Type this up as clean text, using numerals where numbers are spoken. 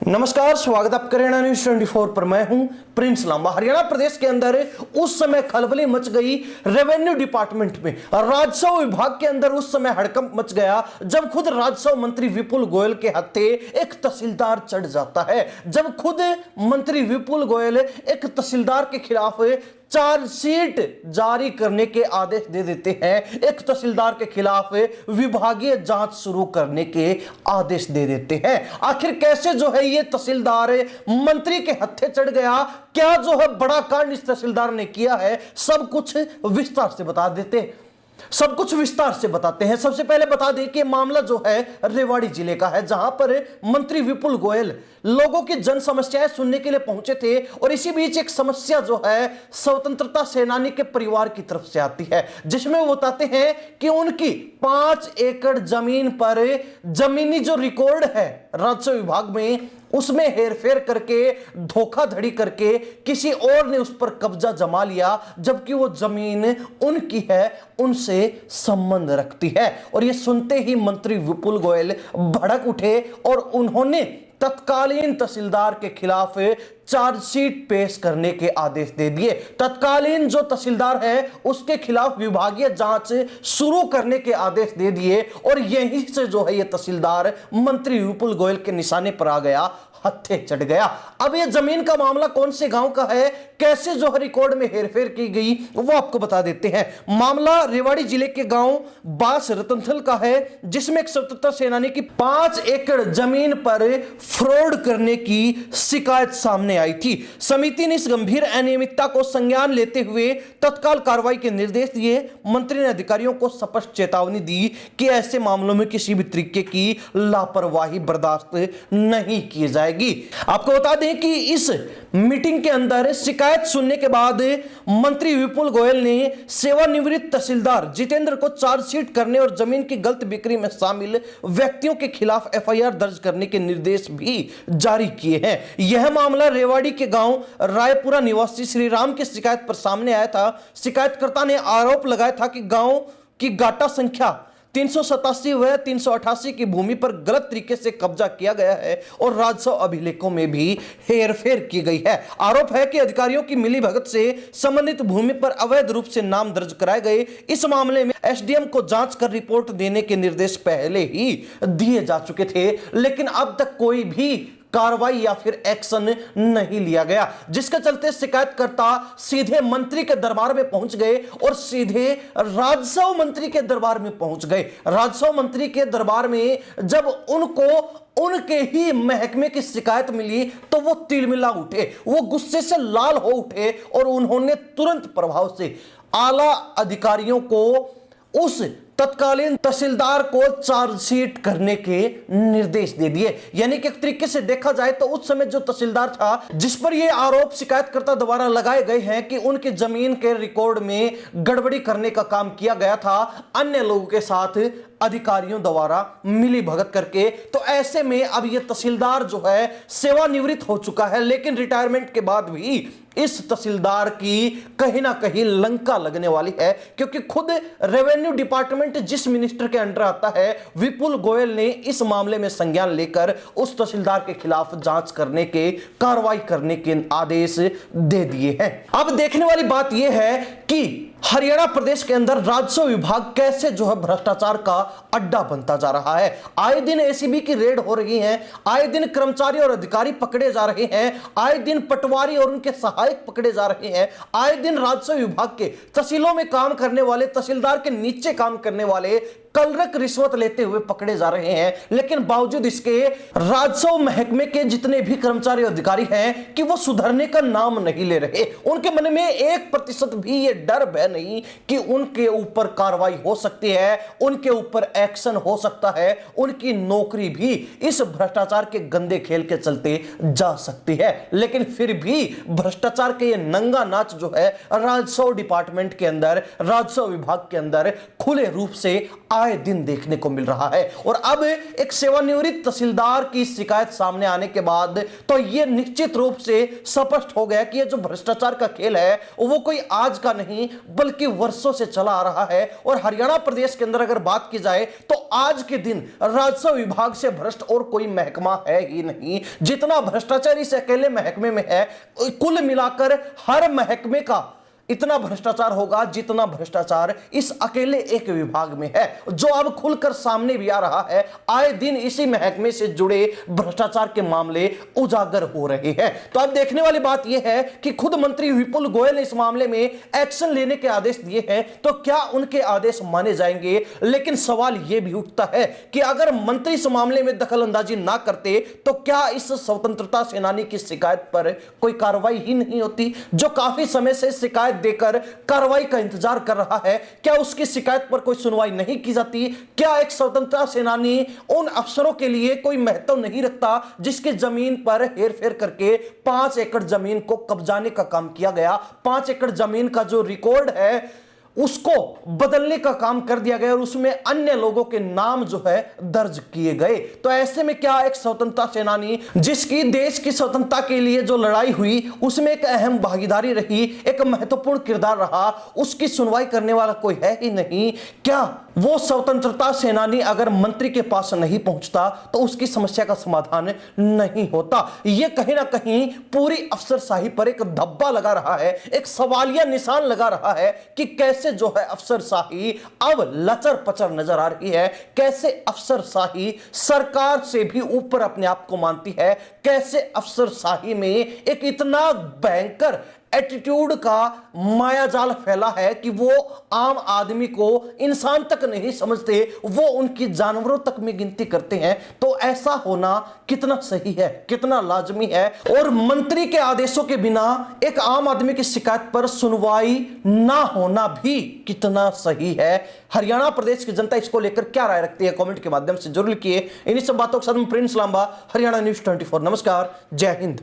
नमस्कार, स्वागत आप हरियाणा न्यूज 24 पर। मैं हूं प्रिंस लांबा। हरियाणा प्रदेश के अंदर उस समय खलबली मच गई रेवेन्यू डिपार्टमेंट में, राजस्व विभाग के अंदर उस समय हड़कंप मच गया जब खुद राजस्व मंत्री विपुल गोयल के हत्थे एक तहसीलदार चढ़ जाता है। जब खुद मंत्री विपुल गोयल एक तहसीलदार के खिलाफ चार्जशीट जारी करने के आदेश दे देते हैं, एक तहसीलदार के खिलाफ विभागीय जांच शुरू करने के आदेश दे देते हैं। आखिर कैसे जो है ये तहसीलदार मंत्री के हत्थे चढ़ गया, क्या जो है बड़ा कांड इस तहसीलदार ने किया है, सब कुछ विस्तार से बता देते हैं। सब कुछ विस्तार से बताते हैं। सबसे पहले बता दें कि मामला जो है रेवाड़ी जिले का है, जहां पर मंत्री विपुल गोयल लोगों की जन समस्याएं सुनने के लिए पहुंचे थे और इसी बीच एक समस्या जो है स्वतंत्रता सेनानी के परिवार की तरफ से आती है, जिसमें वो बताते हैं कि उनकी 5 एकड़ जमीन पर जमीनी जो रिकॉर्ड है राजस्व विभाग में, उसमें हेरफेर करके धोखाधड़ी करके किसी और ने उस पर कब्जा जमा लिया, जबकि वो जमीन उनकी है, उनसे संबंध रखती है। और ये सुनते ही मंत्री विपुल गोयल भड़क उठे और उन्होंने तत्कालीन तहसीलदार के खिलाफ चार्जशीट पेश करने के आदेश दे दिए। तत्कालीन जो तहसीलदार है उसके खिलाफ विभागीय जांच शुरू करने के आदेश दे दिए और यहीं से जो है ये तहसीलदार मंत्री विपुल गोयल के निशाने पर आ गया, हत्थे चढ़ गया। अब ये जमीन का मामला कौन से गांव का है, कैसे जो है रिकॉर्ड में हेरफेर की गई, वो आपको बता देते हैं। मामला रेवाड़ी जिले के गांव बास रतनथल का है, जिसमें एक स्वतंत्रता सेनानी की 5 एकड़ जमीन पर फ्रॉड करने की शिकायत सामने आई थी। समिति ने इस गंभीर अनियमितता को संज्ञान लेते हुए तत्काल कार्रवाई के निर्देश दिए। मंत्री ने अधिकारियों को स्पष्ट चेतावनी दी कि ऐसे मामलों में किसी भी तरीके की लापरवाही बर्दाश्त नहीं की जाएगी। आपको बता दें कि इस मीटिंग के अंदर शिकायत सुनने के बाद मंत्री विपुल गोयल ने सेवानिवृत्त तहसीलदार जितेंद्र को चार्जशीट करने और जमीन की गलत बिक्री में शामिल व्यक्तियों के खिलाफ एफआईआर दर्ज करने के निर्देश भी जारी किए हैं। यह मामला रेवाड़ी के गांव रायपुरा निवासी श्री राम की शिकायत पर सामने आया था। शिकायतकर्ता ने आरोप लगाया था कि गांव की गाटा संख्या 387 व 388 की भूमि पर गलत तरीके से कब्जा किया गया है और राजस्व अभिलेखों में भी हेरफेर की गई है। आरोप है कि अधिकारियों की मिलीभगत से संबंधित भूमि पर अवैध रूप से नाम दर्ज कराए गए। इस मामले में एसडीएम को जांच कर रिपोर्ट देने के निर्देश पहले ही दिए जा चुके थे, लेकिन अब तक कोई भी कार्रवाई या फिर एक्शन नहीं लिया गया, जिसके चलते शिकायतकर्ता सीधे मंत्री के दरबार में पहुंच गए और सीधे राजस्व मंत्री के दरबार में पहुंच गए। राजस्व मंत्री के दरबार में जब उनको उनके ही महकमे की शिकायत मिली तो वो तिलमिला उठे, वो गुस्से से लाल हो उठे और उन्होंने तुरंत प्रभाव से आला अधिकारियों को उस तत्कालीन तहसीलदार को चार्जशीट करने के निर्देश दे दिए। यानी कि एक तरीके से देखा जाए तो उस समय जो तहसीलदार था, जिस पर यह आरोप शिकायतकर्ता द्वारा लगाए गए हैं कि उनकी जमीन के रिकॉर्ड में गड़बड़ी करने का काम किया गया था अन्य लोगों के साथ अधिकारियों द्वारा मिली भगत करके, तो ऐसे में अब यह तहसीलदार जो है सेवानिवृत्त हो चुका है, लेकिन रिटायरमेंट के बाद भी इस तहसीलदार की कहीं ना कहीं लंका लगने वाली है, क्योंकि खुद रेवेन्यू डिपार्टमेंट जिस मिनिस्टर के अंडर आता है, विपुल गोयल ने इस मामले में संज्ञान लेकर उस तहसीलदार के खिलाफ जांच करने के, कार्रवाई करने के आदेश दे दिए हैं। अब देखने वाली बात यह है कि हरियाणा प्रदेश के अंदर राजस्व विभाग कैसे जो है भ्रष्टाचार का अड्डा बनता जा रहा है। आए दिन एसीबी की रेड हो रही है, आए दिन कर्मचारी और अधिकारी पकड़े जा रहे हैं, आए दिन पटवारी और उनके सहायक पकड़े जा रहे हैं, आए दिन राजस्व विभाग के तहसीलों में काम करने वाले, तहसीलदार के नीचे काम करने वाले कलरक रिश्वत लेते हुए पकड़े जा रहे हैं। लेकिन बावजूद इसके राजस्व महकमे के जितने भी कर्मचारी अधिकारी हैं कि वो सुधरने का नाम नहीं ले रहे। उनके मन में 1% भी ये डर भय नहीं कि उनके ऊपर कार्रवाई हो सकती है, उनके ऊपर एक्शन हो सकता है, उनकी नौकरी भी इस भ्रष्टाचार के गंदे खेल के चलते जा सकती है। लेकिन फिर भी भ्रष्टाचार के ये नंगा नाच जो है राजस्व डिपार्टमेंट के अंदर, राजस्व विभाग के अंदर खुले रूप से आए दिन देखने को मिल रहा है। और अब एक सेवानिवृत्त तहसीलदार की शिकायत सामने आने के बाद तो यह निश्चित रूप से स्पष्ट हो गया कि यह जो भ्रष्टाचार का खेल है वो कोई आज का नहीं बल्कि वर्षों से चला आ रहा है। और हरियाणा प्रदेश के अंदर अगर बात की जाए तो आज के दिन राजस्व विभाग से भ्रष्ट और कोई महकमा है ही नहीं। जितना भ्रष्टाचार इस अकेले महकमे में है, कुल मिलाकर हर महकमे का इतना भ्रष्टाचार होगा जितना भ्रष्टाचार इस अकेले एक विभाग में है, जो अब खुलकर सामने भी आ रहा है। आए दिन इसी महकमे से जुड़े भ्रष्टाचार के मामले उजागर हो रहे हैं। तो अब देखने वाली बात यह है कि खुद मंत्री विपुल गोयल ने इस मामले में एक्शन लेने के आदेश दिए हैं, तो क्या उनके आदेश माने जाएंगे? लेकिन सवाल यह भी उठता है कि अगर मंत्री इस मामले में दखल अंदाजी ना करते तो क्या इस स्वतंत्रता सेनानी की शिकायत पर कोई कार्रवाई ही नहीं होती, जो काफी समय से शिकायत देकर कार्रवाई का इंतजार कर रहा है? क्या उसकी शिकायत पर कोई सुनवाई नहीं की जाती? क्या एक स्वतंत्रता सेनानी उन अफसरों के लिए कोई महत्व नहीं रखता जिसकी जमीन पर हेरफेर करके 5 एकड़ जमीन को कब्जाने का काम किया गया? 5 एकड़ जमीन का जो रिकॉर्ड है उसको बदलने का काम कर दिया गया और उसमें अन्य लोगों के नाम जो है दर्ज किए गए। तो ऐसे में क्या एक स्वतंत्रता सेनानी जिसकी देश की स्वतंत्रता के लिए जो लड़ाई हुई उसमें एक अहम भागीदारी रही, एक महत्वपूर्ण किरदार रहा, उसकी सुनवाई करने वाला कोई है ही नहीं? क्या वो स्वतंत्रता सेनानी अगर मंत्री के पास नहीं पहुंचता तो उसकी समस्या का समाधान नहीं होता? यह कहीं ना कहीं पूरी अफसरशाही पर एक धब्बा लगा रहा है, एक सवालिया निशान लगा रहा है कि कैसे जो है अफसरशाही अब लचर पचर नजर आ रही है, कैसे अफसरशाही सरकार से भी ऊपर अपने आप को मानती है, कैसे अफसरशाही में एक इतना भयंकर एटीट्यूड का मायाजाल फैला है कि वो आम आदमी को इंसान तक नहीं समझते, वो उनकी जानवरों तक में गिनती करते हैं। तो ऐसा होना कितना सही है, कितना लाजमी है? और मंत्री के आदेशों के बिना एक आम आदमी की शिकायत पर सुनवाई ना होना भी कितना सही है? हरियाणा प्रदेश की जनता इसको लेकर क्या राय रखती है? कमेंट के माध्यम से जरूर लिखिए। इन्हीं सब बातों के साथ मैं प्रिंस लांबा, हरियाणा न्यूज़ 24। नमस्कार, जय हिंद।